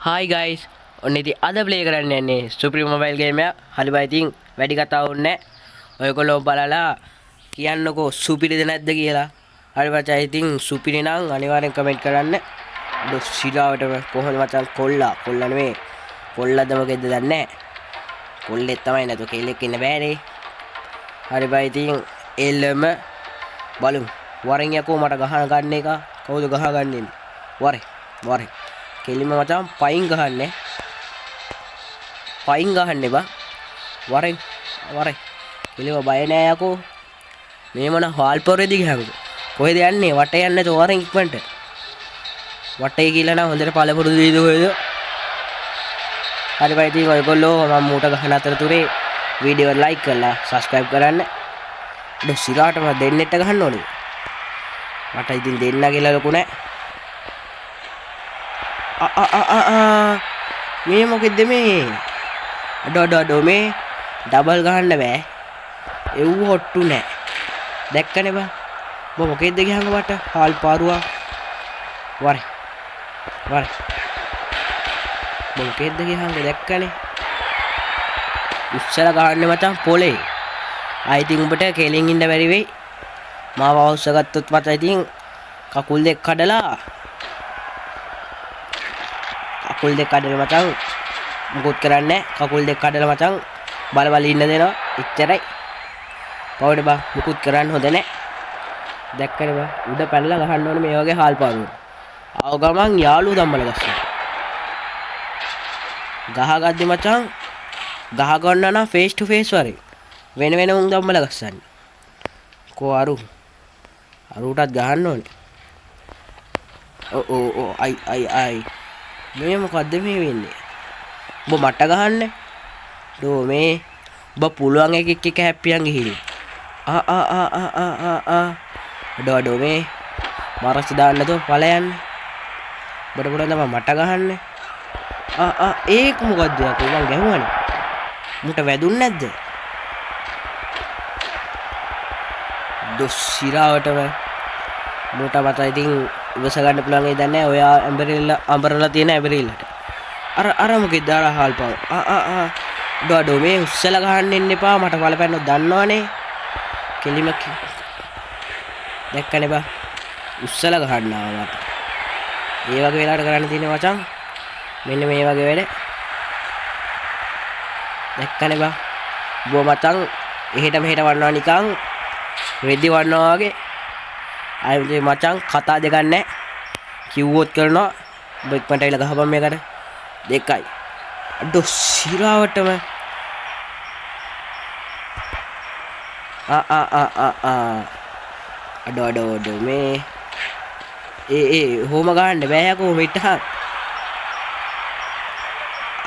Hi guys. ඔන්න ඉතින් අද ප්ලේ කරන්න යන්නේ සුප්‍රීම මොබයිල් ගේම් එක. හරි බයි ඉතින් වැඩි කතා වුන්නේ නැහැ. ඔයගොල්ලෝ බලලා කියන්නකෝ සුපිරිද නැද්ද කියලා. හරි මචං ඉතින් සුපිරි නම් අනිවාර්යෙන් කමෙන්ට් කරන්න. සිරාවට කොහොමද මචං කොල්ලා නෙමෙයි. කොල්ලද මොකෙද්ද දන්නේ නැහැ. කොල්ලෙක් තමයි නේද කෙල්ලෙක් ඉන්න බෑනේ. හරි බයි ඉතින් එල්ලම බලමු. වරෙන් යකෝ මට ගහන ගන්න එක. කවුද ගහගන්නේ? වරේ. කෙලිම මචං පයින් ගහන්නේ. පයින් ගහන්නේ බා. වරෙන්. කෙලිම බය නෑ යකෝ. මේ මොන හාල් පොරේදී ගහන්නේ. කොහෙද යන්නේ? වටේ යන්නේ තෝ වරෙන් ඉක්මනට. වටේ කියලා නම් හොඳට පළපුරුදු දීද කොහෙද? හරි බයි ඉතින් ඔයගොල්ලෝ මම මූට ගහන අතරතුරේ වීඩියෝ ලයික් කරලා subscribe කරන්න. සිරාටම දෙන්නෙට ගහන්න ඕනේ. මට ඉතින් දෙන්න කියලා ලොකු නෑ. මේ මොකෙද්ද මේ? අඩෝ මේ ඩබල් ගහන්න බෑ. එව් හොට්ටු නෑ. දැක්කනේ බා. මොකෙද්ද ගහන්න වට? හාල් පාරුවා. වරේ. මොකෙද්ද ගහන්න දැක්කනේ. උස්සලා ගහන්න මචං පොලේ. ආයි ඉතින් උඹට කෙලින් ඉන්න බැරි වෙයි. මාව අවශ්‍ය ගත්තොත් මට ඉතින් කකුල් දෙක කඩලා කකුල් දෙක කඩලා මචං මුකුත් කරන්නේ කකුල් දෙක කඩලා මචං බල ඉන්න දෙනවා එච්චරයි පවුඩ බා මුකුත් කරන්න හොඳ නැහැ දැක්කනේ බා උඩ පැනලා ගහන්න ඕනේ මේ වගේ හාල් පාරුව ආව ගමන් යාළුවෝ ධම්මල ගස්සා ගහගද්දි මචං ගහ ගන්න නම් ෆේස් ටු ෆේස් වරේ වෙන උන් ධම්මල ගස්සන්නේ කෝ අරුටත් ගහන්න ඕනේ ඕ අයි මේ මොකද්ද මේ වෙන්නේ? ඔබ මට ගහන්නේ? ඩෝ මේ ඔබ පුළුවන් එක හැප්පියන් ගිහිල්ලා. ඩෝ මේ මාරස් දාන්න තෝ ඵලයන්. බඩ තමයි මට ගහන්නේ. ඒක මොකද්ද යකෝ මං ගැහුවානේ. මුට වැදුන්නේ නැද්ද? සිරාවටම මුට මත ඉතින් ඉවස ගන්න පුළුවන් ඒ දන්නේ ඔයා අඹරලා තියෙන ඇඹරිල්ලට අර මොකෙද දාලා හාල් පාව ඩෝ මේ උස්සලා ගහන්න එන්න එපා මට බලපෑන්නොත් දන්නවනේ කෙලිම දැක්කනේ බා උස්සලා ගහන්නවා මට ඒ වගේ වෙලාවට කරන්න තියෙන මචං මෙන්න මේ වගේ වැඩ දැක්කනේ බා බෝ මචං එහෙට මෙහෙට වන්නවා නිකන් රෙදි වන්නවා වගේ ආයේ මචං කතා දෙකක් නැහැ කිව්වොත් කරනවා ඔබ ඉක්මනට ඇවිල්ලා ගහපන් මේකට දෙකයි අඩෝ සිරාවටම අඩෝ මේ හොම ගහන්න බෑ යකෝ මෙට්ටහ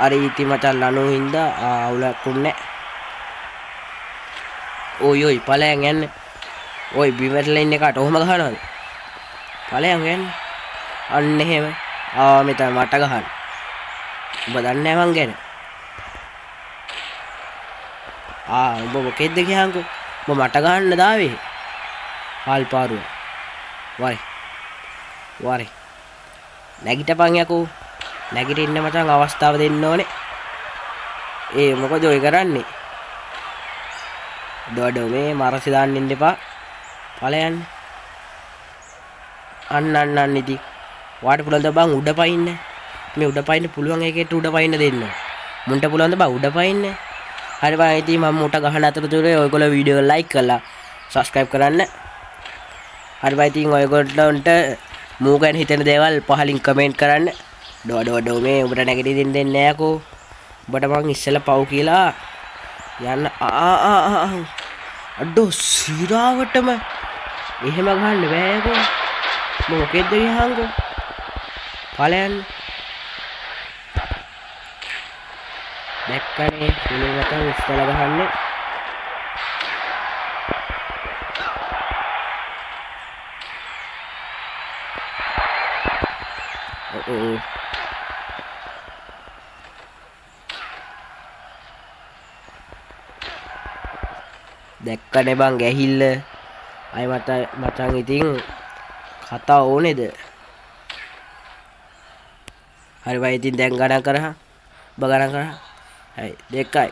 අර ඉති මචං ලනු හින්දා අවුලක් උන්නේ ඔයි ඵලයන් යන්නේ ඔය බිමටලා ඉන්න එකට ඔහම ගහනවද? ඵලයන් යන්නේ. අන්න එහෙම. මෙතන මට ගහන්න. ඔබ දන්නේ නැහැ මං ගැන. ඔබ මොකෙද්ද කියහන්කෝ? ඔබ මට ගහන්න දාවේ. හාල් පාරුව. වරේ. නැගිටපන් යකෝ. නැගිටින්න මචං අවස්ථාව දෙන්න ඕනේ. මොකද ඔය කරන්නේ? ඩොඩෝ මේ මරසි දාන්න ඉන්න එපා. ඵලයන් අන්න ඉතින් වාට පුළුවන් ද බං උඩ පයින්න මේ උඩ පයින්න පුළුවන් එකේට උඩ පයින්න දෙන්න මුන්ට පුළුවන් ද බං උඩ පයින්න හරි බං ඉතින් මම මුට ගහන අතරතුරේ ඔයගොල්ලෝ වීඩියෝ එක ලයික් කරලා subscribe කරන්න හරි බං ඉතින් ඔයගොල්ලන්ට මූ ගැන හිතෙන දේවල් පහලින් කමෙන්ට් කරන්න ඩෝ මේ උඹට නැගිටින්න දෙන්නේ නැහැ යකෝ උඹට මං ඉස්සෙල්ලා පව් කියලා යන්න අඩෝ සිරාවටම එහෙම ගහන්න බෑකෝ මොකෙද්ද ගහංකෝ ඵලයන් දැක්කනේ පිළිවෙත උස්සලා ගහන්නේ දැක්කනේ බං ගැහිල්ල අය මචං ඉතින් කතා ඕනේද හරි බයි ඉතින් දැන් ගණන් කරා. ඔබ ගණන් කරා. හයි 2යි.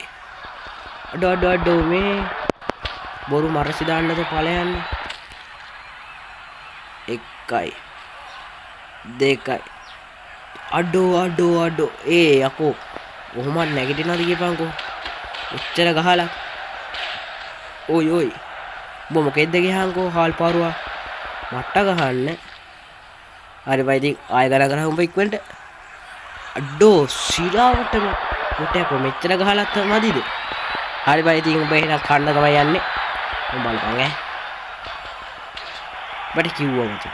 අඩෝ මේ බොරු මරසි දාන්නද ඵලයන්නේ. 1යි 2යි. අඩෝ ඒ යකෝ කොහොමද නැගිටිනවද කියපන්කෝ. උච්චර ගහලා. ඔයි ඔබ මොකෙද්ද ගහහන්කෝ හාල් පාරුවා මට්ට ගහන්න. හරි බයි ඉතින් ආය ගණන් කරා උඹ ඉක්මනට. අඩෝ සිරාවටම මුටයකෝ මෙච්චර ගහලත් මදිද. හරි බයි ඉතින් උඹ එහෙනම් කන්න තමයි යන්නේ. උඹ බලපන් ඈ. බට කිව්වා මචං.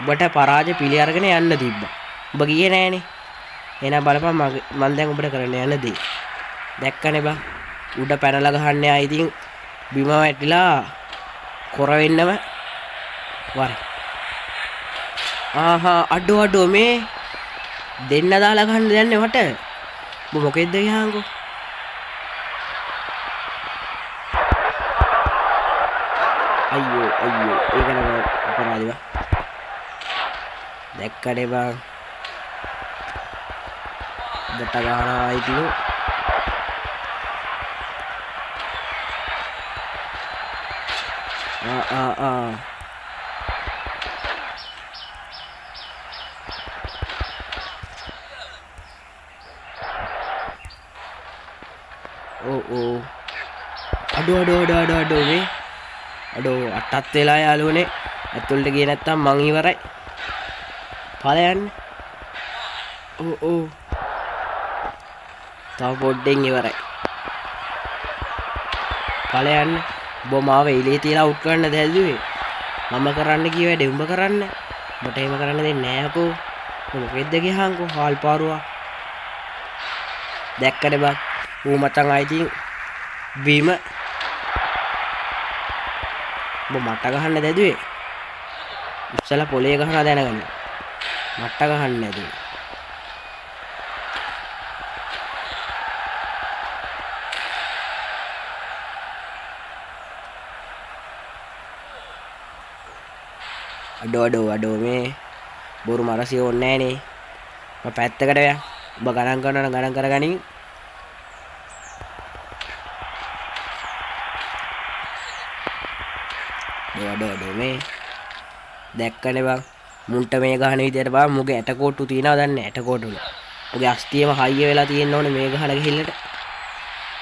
උඹට පරාජය පිළි අරගෙන යන්න තිබ්බා. උඹ ගියේ නෑනේ. එහෙනම් බලපන් මම දැන් උඹට කරන්න යන දේ. දැක්කනේ බං. උඩ පැනලා ගහන්නේ ආ ඉතින් බිම වැටිලා කොර වෙන්නම වරේ. ආහා අඩෝ මේ දෙන්න දාලා ගහන්න දැන්නේ මට. උඹ මොකෙද්ද ගහහන්කෝ. අයියෝ ඒක නම අපරාධි බං. දැක්කනේ බං. දෙට ගහනවා ඉතින්. ඕ අඩෝ මේ අඩෝ අටත් වෙලා යාළුවනේ. ඇතුළට ගියේ නැත්තම් මං ඉවරයි. ඵලයන් ඕ තව පොඩ්ඩෙන් ඉවරයි. ඵලයන් ඔබ මාව එළියේ තියලා අවුට් කරන්න දැල්ලුවේ. මම කරන්න කිය වැඩේ උඹ කරන්න. උඹට එහෙම කරන්න දෙන්නේ නෑ අකෝ. මොකෙද්ද ගහහන්කෝ හාල් පාරුවා. දැක්කනේ බං. ඌ මචං ආයිතින් බීම ඔබ මට ගහන්න දැදුවේ. ඉස්සලා පොලේ ගහනවා දැනගන්න. මට ගහන්න නැදුවේ. අඩෝ මේ බොරු මරසිය ඕනේ නෑනේ. මම පැත්තකට යන්න. ඔබ ගණන් කරනවා නම් ගණන් කරගනින්. අඩෝ මේ දැක්කනේ බං. මුන්ට මේ ගහන විදියට බං මුගේ ඇටකොට්ටු තියනවා දන්නේ ඇටකොට්ටු වල. මුගේ අස්තියම හයිය වෙලා තියෙන්න ඕනේ මේ ගහන ගිහිල්ලට.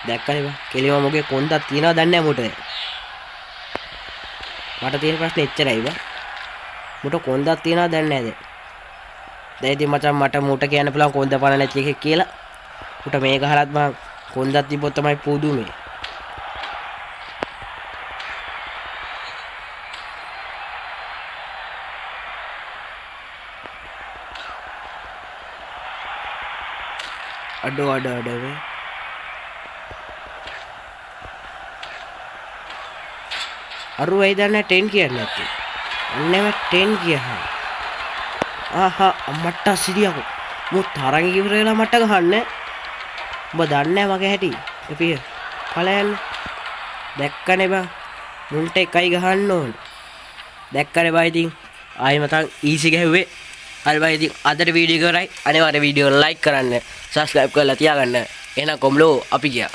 දැක්කනේ බං. කෙලිම මුගේ කොන්දක් තියනවා දන්නේ නැහැ මුට. මට තියෙන ප්‍රශ්නේ එච්චරයි බං. මුට කොන්දක් තියනවා දන්නේ නැහැ දැන් ඉතින් මචං මට මුට කියන්න පුළුවන් කොන්ද පණ නැති එකෙක් කියලා. මුට මේ ගහලත් මං කොන්දක් තිබ්බොත් තමයි පුදුමේ. අඩෝ වේ අරු වෙයි දන්නේ 10 කියන්නේ නැත්තේ. අන්නේම 10 කියහා. ආහා අම්මට සිරියකෝ. මු තරංග ඉවර වෙලා මට ගහන්නේ. ඔබ දන්නේ මගේ හැටි. එපිය. ඵලයන් දැක්කනේ බං. මුන්ට එකයි ගහන්න ඕන. දැක්කනේ බයි ඉතින් ආයෙ මතන් ඊසි ගැහුවේ. හරි බයි ඉතින් අදට වීඩියෝ කරයි. අනිවාර්ය වීඩියෝ ලයික් කරන්න. සබ්ස්ක්‍රයිබ් කරලා තියාගන්න. එහෙනම් කොම්ලෝ අපි ගියා.